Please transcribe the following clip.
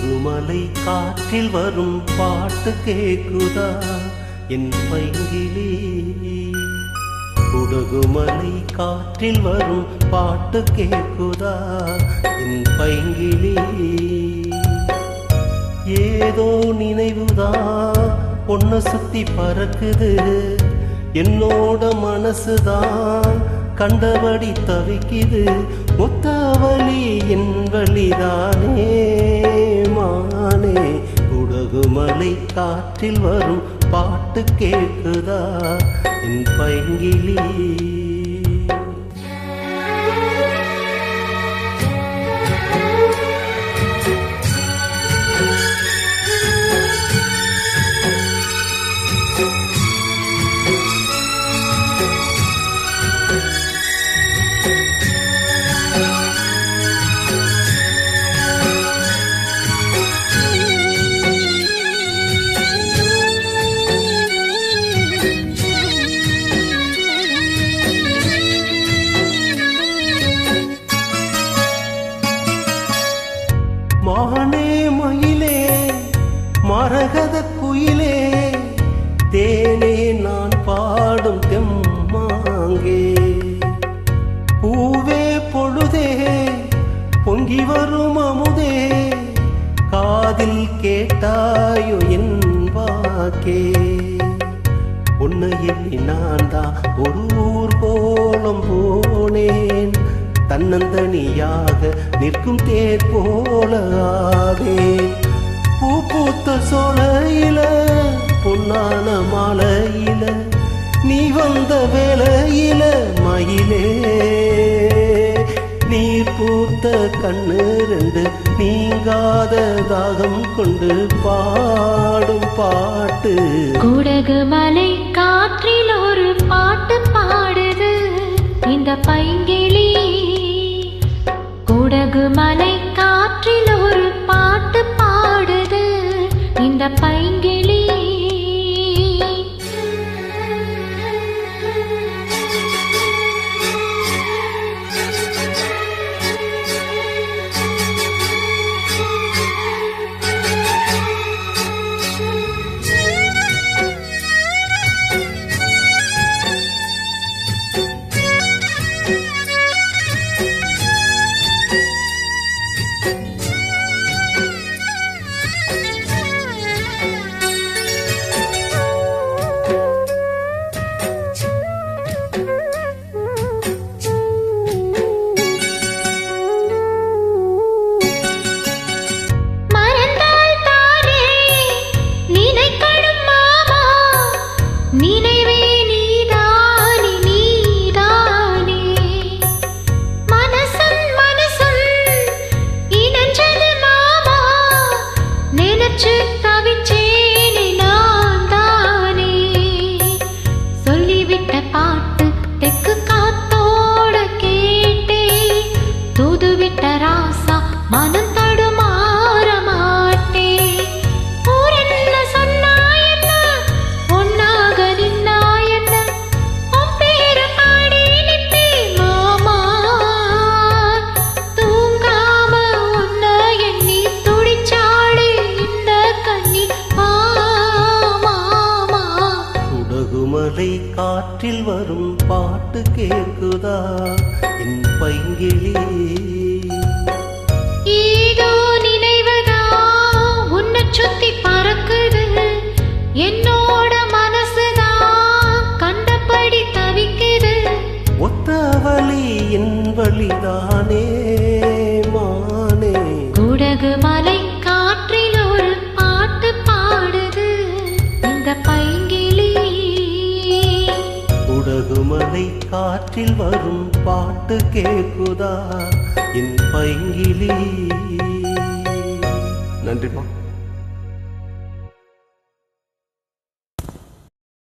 குடகுமலை காற்றில் வரும் பாட்டு கேக்குதா என் பைங்கிலே? குடகுமலை காற்றில் வரும் பாட்டு கேக்குதா என் பைங்கிலே? ஏதோ நினைவுதான் பொண்ண சுத்தி பறக்குது, என்னோட மனசுதான் கண்டபடி தவிக்குது. முத்தாவலி என் வழிதானே மானே. குடகுமலை காற்றில் வரும் பாட்டு கேக்குதா என் பைங்கிலே? மானே மயிலே மரகத குயிலே, தேனே நான் பாடும் தெம்மாங்கே. பூவே பொழுதே பொங்கி வரும் அமுதே, காதில் கேட்டாயோ என் வாக்கே. உன்னை எண்ணி நான் தான் ஒரு ஊர் கோலம் போனேன், தன்னந்தனியாக நிற்கும் தேர் போலாவே. பூ பூத்த சோலையில பொன்னான மாலையில நீ வந்த வேளையில மயிலே. நீர் பூத்த கண்ணு ரெண்டு நீங்காத தாகம் கொண்டு பாடும் பாட்டு. குடகுமலை காற்றில் ஒரு பாட்டு பாடுது இந்த பைங்கிளி. குடகுமலை காற்றில் ஒரு பாட்டு பாடுது இந்த பைங்கிளி. மனம் தடுமாற மாட்டே. ஊரென்ன சொன்னா என்ன, ஒன்னாக நின்னா என்ன, உன் பேரு பாடி நிற்பே மாமா. தூங்காம உன்ன எண்ணி துடிச்சாடு இந்த கண்ணி மாமா. குடகுமலை காற்றில் வரும் பாட்டு கேக்குதா என் பைங்கிலே? ஏதோ நினைவுதான் உன்னை சுத்தி பறக்குது, என்னோட மனசுதான் கண்டபடி தவிக்குது. ஒத்த வழி என் வழிதானே மானே. குடகுமலை காற்றில் ஒரு பாட்டு பாடுது இந்த பைங்கிளி. குடகுமலை காற்றில் வரும் பாட்டு கேக்குதா என் பைங்கிலே? நன்றிமா.